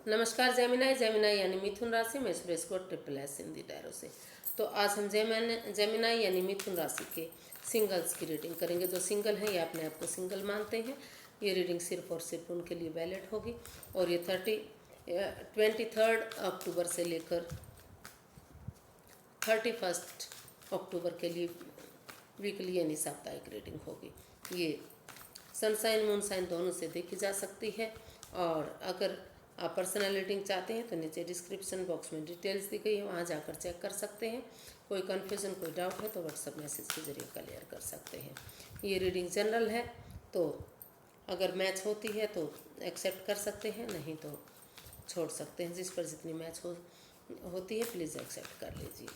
नमस्कार Gemini. Gemini यानी मिथुन राशि में सुरेश को ट्रिपल एस हिंदी टैरो से। तो आज हम जेमिनाई यानी मिथुन राशि के सिंगल्स की रीडिंग करेंगे। जो सिंगल हैं ये अपने आप को सिंगल मानते हैं, ये रीडिंग सिर्फ और सिर्फ उनके लिए वैलिड होगी। और ये 23 अक्टूबर से लेकर 31 अक्टूबर के लिए वीकली यानी साप्ताहिक रीडिंग होगी। ये सनसाइन मूनसाइन दोनों से देखी जा सकती है। और अगर आप पर्सनल रीडिंग चाहते हैं तो नीचे डिस्क्रिप्शन बॉक्स में डिटेल्स दी गई है, वहाँ जाकर चेक कर सकते हैं। कोई कन्फ्यूज़न कोई डाउट है तो व्हाट्सएप मैसेज के ज़रिए क्लियर कर सकते हैं। ये रीडिंग जनरल है, तो अगर मैच होती है तो एक्सेप्ट कर सकते हैं, नहीं तो छोड़ सकते हैं। जिस पर जितनी मैच होती है प्लीज़ एक्सेप्ट कर लीजिए।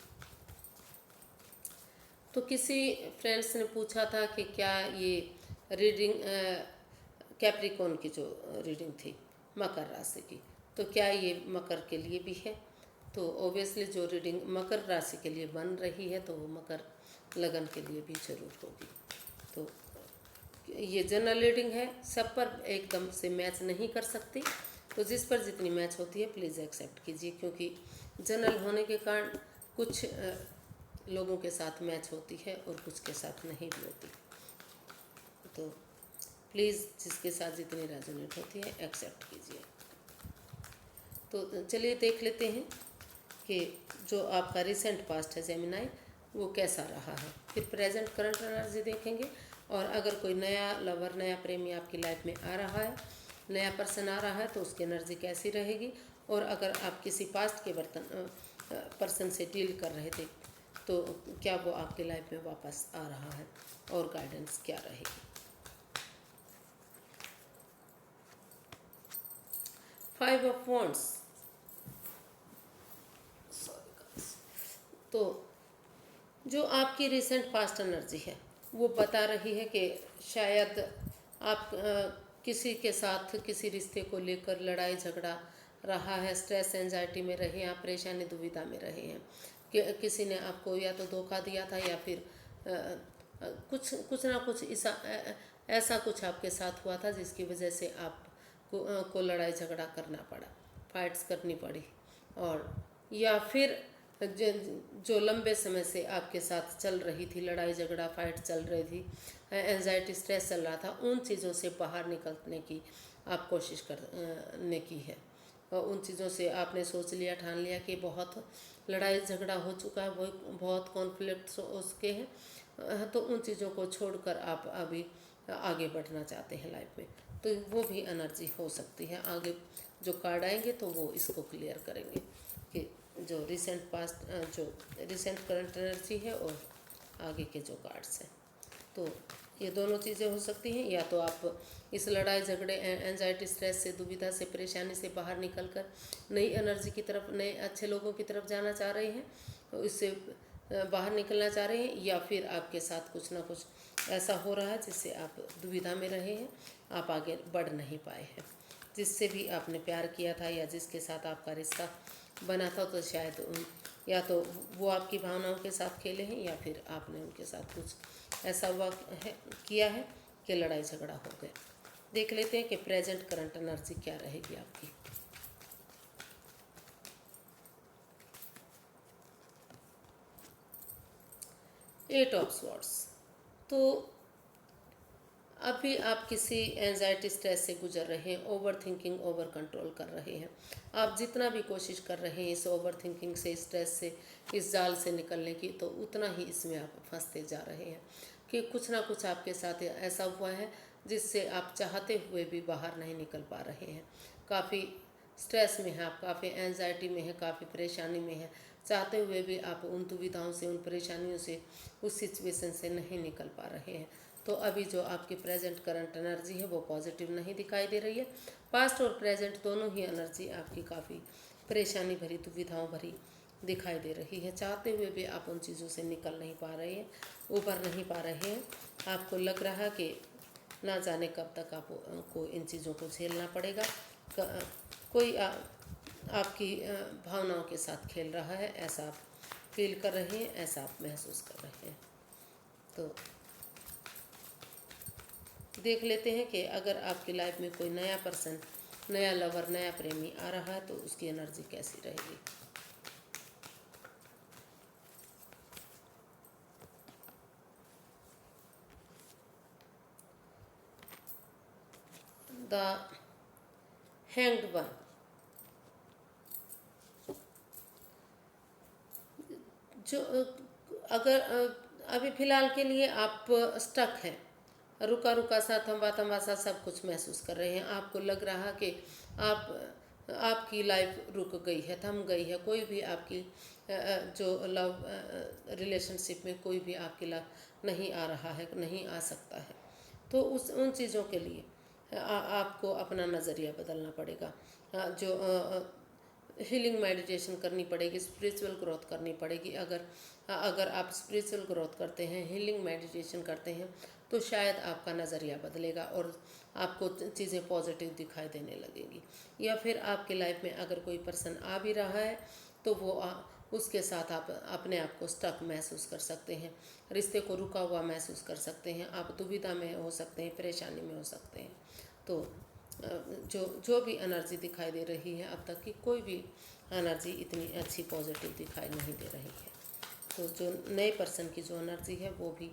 तो किसी फ्रेंड्स ने पूछा था कि क्या ये रीडिंग कैप्रिकॉर्न की जो रीडिंग थी मकर राशि की, तो क्या ये मकर के लिए भी है? तो ओबियसली जो रीडिंग मकर राशि के लिए बन रही है तो वो मकर लगन के लिए भी जरूर होगी। तो ये जनरल रीडिंग है, सब पर एकदम से मैच नहीं कर सकती, तो जिस पर जितनी मैच होती है प्लीज़ एक्सेप्ट कीजिए। क्योंकि जनरल होने के कारण कुछ लोगों के साथ मैच होती है और कुछ के साथ नहीं भी होती। तो प्लीज़ जिसके साथ जितनी रेजोनेट होती है एक्सेप्ट कीजिए। तो चलिए देख लेते हैं कि जो आपका रिसेंट पास्ट है जेमिनाई वो कैसा रहा है। फिर प्रेजेंट करंट एनर्जी देखेंगे, और अगर कोई नया लवर नया प्रेमी आपकी लाइफ में आ रहा है, नया पर्सन आ रहा है तो उसकी एनर्जी कैसी रहेगी। और अगर आप किसी पास्ट के पर्सन से डील कर रहे थे तो क्या वो आपके लाइफ में वापस आ रहा है और गाइडेंस क्या रहेगी। 5 ऑफ वॉन्ड्स। तो जो आपकी रिसेंट पास्ट एनर्जी है वो बता रही है कि शायद आप किसी के साथ किसी रिश्ते को लेकर लड़ाई झगड़ा रहा है, स्ट्रेस एंजाइटी में रहे हैं, आप परेशानी दुविधा में रहे हैं कि किसी ने आपको या तो धोखा दिया था या फिर कुछ ना कुछ ऐसा कुछ आपके साथ हुआ था जिसकी वजह से को लड़ाई झगड़ा करना पड़ा, फाइट्स करनी पड़ी। और या फिर जो लंबे समय से आपके साथ चल रही थी लड़ाई झगड़ा फाइट चल रही थी, एंजाइटी स्ट्रेस चल रहा था, उन चीज़ों से बाहर निकलने की आप कोशिश करने की है। और उन चीज़ों से आपने सोच लिया ठान लिया कि बहुत लड़ाई झगड़ा हो चुका है, बहुत कॉन्फ्लिक्ट्स हो चुके हैं, तो उन चीज़ों को छोड़कर आप अभी आगे बढ़ना चाहते हैं लाइफ में। तो वो भी एनर्जी हो सकती है। आगे जो कार्ड आएंगे तो वो इसको क्लियर करेंगे कि जो रिसेंट पास्ट जो रिसेंट करंट एनर्जी है और आगे के जो कार्ड्स हैं। तो ये दोनों चीज़ें हो सकती हैं, या तो आप इस लड़ाई झगड़े एंजाइटी स्ट्रेस से दुविधा से परेशानी से बाहर निकलकर नई एनर्जी की तरफ नए अच्छे लोगों की तरफ जाना चाह रहे हैं, तो इससे बाहर निकलना चाह रहे हैं, या फिर आपके साथ कुछ ना कुछ ऐसा हो रहा है जिससे आप दुविधा में रहे हैं, आप आगे बढ़ नहीं पाए हैं। जिससे भी आपने प्यार किया था या जिसके साथ आपका रिश्ता बना था, तो शायद या तो वो आपकी भावनाओं के साथ खेले हैं या फिर आपने उनके साथ कुछ ऐसा हुआ है किया है कि लड़ाई झगड़ा हो गया। देख लेते हैं कि प्रेजेंट करंट एनर्जी क्या रहेगी आपकी। Eight of swords. तो अभी आप किसी एंजाइटी स्ट्रेस से गुजर रहे हैं, ओवर थिंकिंग ओवर कंट्रोल कर रहे हैं। आप जितना भी कोशिश कर रहे हैं इस ओवर थिंकिंग से, स्ट्रेस से, इस जाल से निकलने की, तो उतना ही इसमें आप फंसते जा रहे हैं कि कुछ ना कुछ आपके साथ ऐसा हुआ है जिससे आप चाहते हुए भी बाहर नहीं निकल पा रहे हैं। काफ़ी स्ट्रेस में है आप, काफ़ी एंजाइटी में है, काफ़ी परेशानी में है, चाहते हुए भी आप उन दुविधाओं से, उन परेशानियों से, उस सिचुएशन से नहीं निकल पा रहे हैं। तो अभी जो आपकी प्रेजेंट करंट एनर्जी है वो पॉजिटिव नहीं दिखाई दे रही है। पास्ट और प्रेजेंट दोनों ही एनर्जी आपकी काफ़ी परेशानी भरी, दुविधाओं भरी दिखाई दे रही है। चाहते हुए भी आप उन चीज़ों से निकल नहीं पा रहे हैं, उभर नहीं पा रहे हैं। आपको लग रहा है कि ना जाने कब तक आपको इन चीज़ों को झेलना पड़ेगा। कोई आपकी भावनाओं के साथ खेल रहा है, ऐसा आप फील कर रहे हैं, ऐसा आप महसूस कर रहे हैं। तो देख लेते हैं कि अगर आपकी लाइफ में कोई नया पर्सन नया लवर, नया प्रेमी आ रहा है तो उसकी एनर्जी कैसी रहेगी। द हैंग्ड वन, जो अगर अभी फ़िलहाल के लिए आप स्टक हैं, रुका रुका सा, थमा थमा सा सब कुछ महसूस कर रहे हैं। आपको लग रहा कि आपकी लाइफ रुक गई है, थम गई है। कोई भी आपकी जो लव रिलेशनशिप में कोई भी आपकी लव नहीं आ रहा है, नहीं आ सकता है। तो उन चीज़ों के लिए आपको अपना नज़रिया बदलना पड़ेगा। जो हीलिंग मेडिटेशन करनी पड़ेगी, स्पिरिचुअल ग्रोथ करनी पड़ेगी। अगर अगर आप स्पिरिचुअल ग्रोथ करते हैं, हीलिंग मेडिटेशन करते हैं, तो शायद आपका नज़रिया बदलेगा और आपको चीज़ें पॉजिटिव दिखाई देने लगेंगी। या फिर आपकी लाइफ में अगर कोई पर्सन आ भी रहा है तो वो उसके साथ आप अपने आप को स्टक महसूस कर सकते हैं, रिश्ते को रुका हुआ महसूस कर सकते हैं। आप दुविधा में हो सकते हैं, परेशानी में हो सकते हैं। तो जो जो भी एनर्जी दिखाई दे रही है, अब तक की कोई भी एनर्जी इतनी अच्छी पॉजिटिव दिखाई नहीं दे रही है। तो जो नए पर्सन की जो एनर्जी है वो भी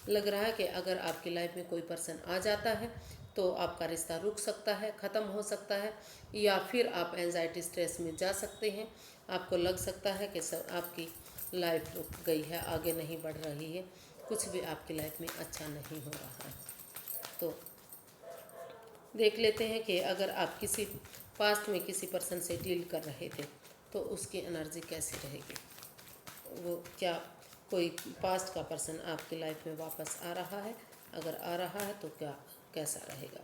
लग रहा है कि अगर आपकी लाइफ में कोई पर्सन आ जाता है तो आपका रिश्ता रुक सकता है, ख़त्म हो सकता है, या फिर आप एंजाइटी स्ट्रेस में जा सकते हैं। आपको लग सकता है कि आपकी लाइफ रुक गई है, आगे नहीं बढ़ रही है, कुछ भी आपकी लाइफ में अच्छा नहीं हो रहा है। तो देख लेते हैं कि अगर आप किसी पास्ट में किसी पर्सन से डील कर रहे थे तो उसकी एनर्जी कैसी रहेगी। वो क्या कोई पास्ट का पर्सन आपकी लाइफ में वापस आ रहा है? अगर आ रहा है तो क्या कैसा रहेगा।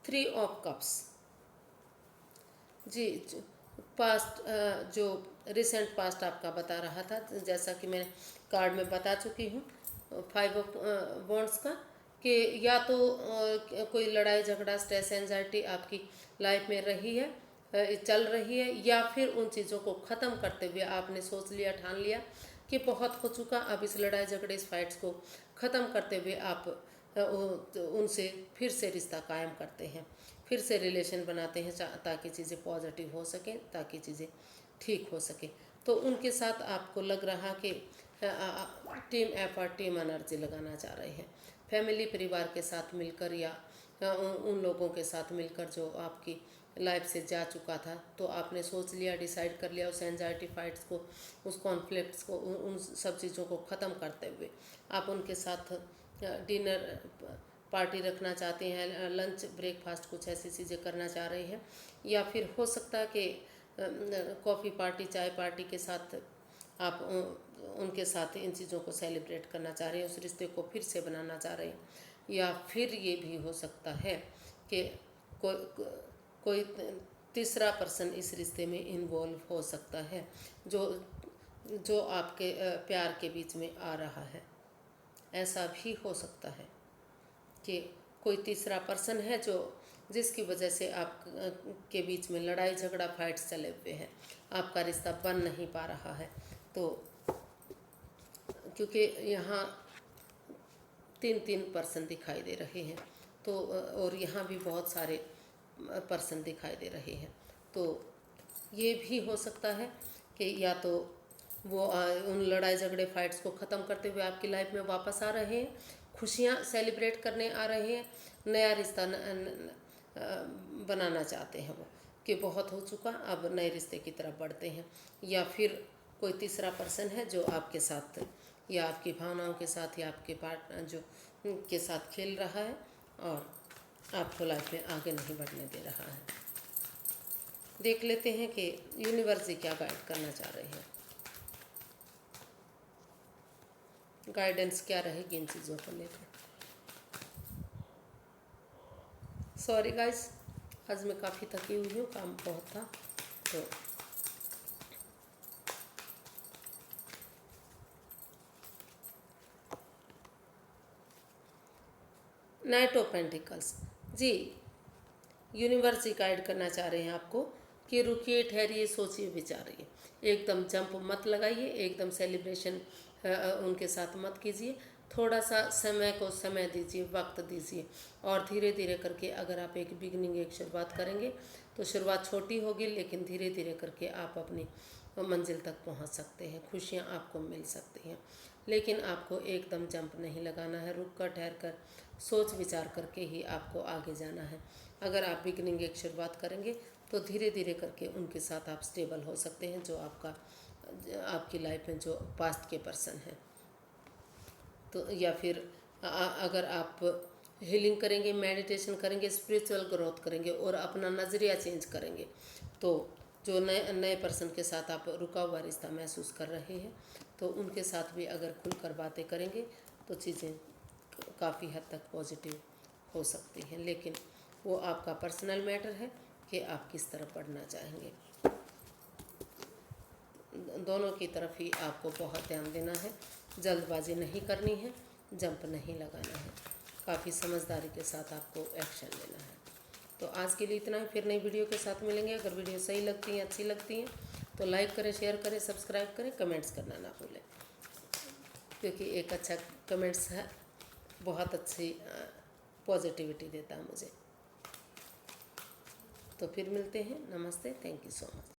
3 ऑफ कप्स, जी पास्ट जो रिसेंट पास्ट आपका बता रहा था, जैसा कि मैं कार्ड में बता चुकी हूँ 5 ऑफ वॉन्ड्स का, कि या तो कोई लड़ाई झगड़ा, स्ट्रेस, एंजाइटी आपकी लाइफ में रही है, चल रही है, या फिर उन चीज़ों को ख़त्म करते हुए आपने सोच लिया, ठान लिया कि बहुत हो चुका, अब इस लड़ाई झगड़े, इस फाइट्स को ख़त्म करते हुए आप उनसे फिर से रिश्ता कायम करते हैं, फिर से रिलेशन बनाते हैं, ताकि चीज़ें पॉजिटिव हो सकें, ताकि चीज़ें ठीक हो सकें। तो उनके साथ आपको लग रहा कि टीम एफर्ट, टीम एनर्जी लगाना चाह रहे हैं। फैमिली, परिवार के साथ मिलकर, या उन लोगों के साथ मिलकर जो आपकी लाइफ से जा चुका था, तो आपने सोच लिया, डिसाइड कर लिया, उस एंजाइटी फाइट्स को, उस कॉन्फ्लिक्ट्स को, उन सब चीज़ों को ख़त्म करते हुए आप उनके साथ डिनर पार्टी रखना चाहते हैं, लंच, ब्रेकफास्ट, कुछ ऐसी चीज़ें करना चाह रहे हैं। या फिर हो सकता है कि कॉफ़ी पार्टी, चाय पार्टी के साथ आप उनके साथ इन चीज़ों को सेलिब्रेट करना चाह रहे हैं, उस रिश्ते को फिर से बनाना चाह रहे हैं। या फिर ये भी हो सकता है कि कोई तीसरा पर्सन इस रिश्ते में इन्वॉल्व हो सकता है, जो जो आपके प्यार के बीच में आ रहा है। ऐसा भी हो सकता है कि कोई तीसरा पर्सन है जो जिसकी वजह से आप के बीच में लड़ाई झगड़ा, फाइट्स चले हुए हैं, आपका रिश्ता बन नहीं पा रहा है। तो क्योंकि यहाँ 3 पर्सन दिखाई दे रहे हैं, तो और यहाँ भी बहुत सारे पर्सन दिखाई दे रहे हैं। तो ये भी हो सकता है कि या तो वो उन लड़ाई झगड़े, फाइट्स को ख़त्म करते हुए आपकी लाइफ में वापस आ रहे हैं, खुशियाँ सेलिब्रेट करने आ रहे हैं, नया रिश्ता बनाना चाहते हैं वो, कि बहुत हो चुका, अब नए रिश्ते की तरफ बढ़ते हैं। या फिर कोई तीसरा पर्सन है जो आपके साथ, या आपकी भावनाओं के साथ, या आपके पार्टनर जो के साथ खेल रहा है और आपको लाइफ में आगे नहीं बढ़ने दे रहा है। देख लेते हैं कि यूनिवर्स जी क्या गाइड करना चाह रहे हैं, गाइडेंस क्या रहेगी इन चीज़ों को लेकर। सॉरी गाइस, आज मैं काफ़ी थकी हुई हूँ, काम बहुत था। तो नाइट ऑफ पेंटिकल्स, जी यूनिवर्स ही गाइड करना चाह रहे हैं आपको कि रुकिए, ठहरिए, सोचिए, विचारिए, एकदम जंप मत लगाइए, एकदम सेलिब्रेशन उनके साथ मत कीजिए, थोड़ा सा समय को समय दीजिए, वक्त दीजिए, और धीरे धीरे करके अगर आप एक बिगनिंग, एक शुरुआत करेंगे तो शुरुआत छोटी होगी, लेकिन धीरे धीरे करके आप अपनी मंजिल तक पहुंच सकते हैं, खुशियां आपको मिल सकती हैं। लेकिन आपको एकदम जंप नहीं लगाना है, रुक कर ठहर कर सोच विचार करके ही आपको आगे जाना है। अगर आप बिगनिंग, एक शुरुआत करेंगे तो धीरे धीरे करके उनके साथ आप स्टेबल हो सकते हैं, जो आपकी लाइफ में जो पास्ट के पर्सन हैं। तो या फिर अगर आप हीलिंग करेंगे, मेडिटेशन करेंगे, स्पिरिचुअल ग्रोथ करेंगे और अपना नज़रिया चेंज करेंगे, तो जो नए नए पर्सन के साथ आप रुका हुआ रिश्ता महसूस कर रहे हैं, तो उनके साथ भी अगर खुलकर बातें करेंगे तो चीज़ें काफ़ी हद तक पॉजिटिव हो सकती हैं। लेकिन वो आपका पर्सनल मैटर है कि आप किस तरफ बढ़ना चाहेंगे। दोनों की तरफ ही आपको बहुत ध्यान देना है, जल्दबाजी नहीं करनी है, जंप नहीं लगाना है, काफ़ी समझदारी के साथ आपको एक्शन लेना है। तो आज के लिए इतना ही, फिर नई वीडियो के साथ मिलेंगे। अगर वीडियो सही लगती हैं, अच्छी लगती हैं तो लाइक करें, शेयर करें, सब्सक्राइब करें, कमेंट्स करना ना भूलें, क्योंकि एक अच्छा कमेंट्स है बहुत अच्छी पॉजिटिविटी देता है मुझे। तो फिर मिलते हैं, नमस्ते, थैंक यू सो मच।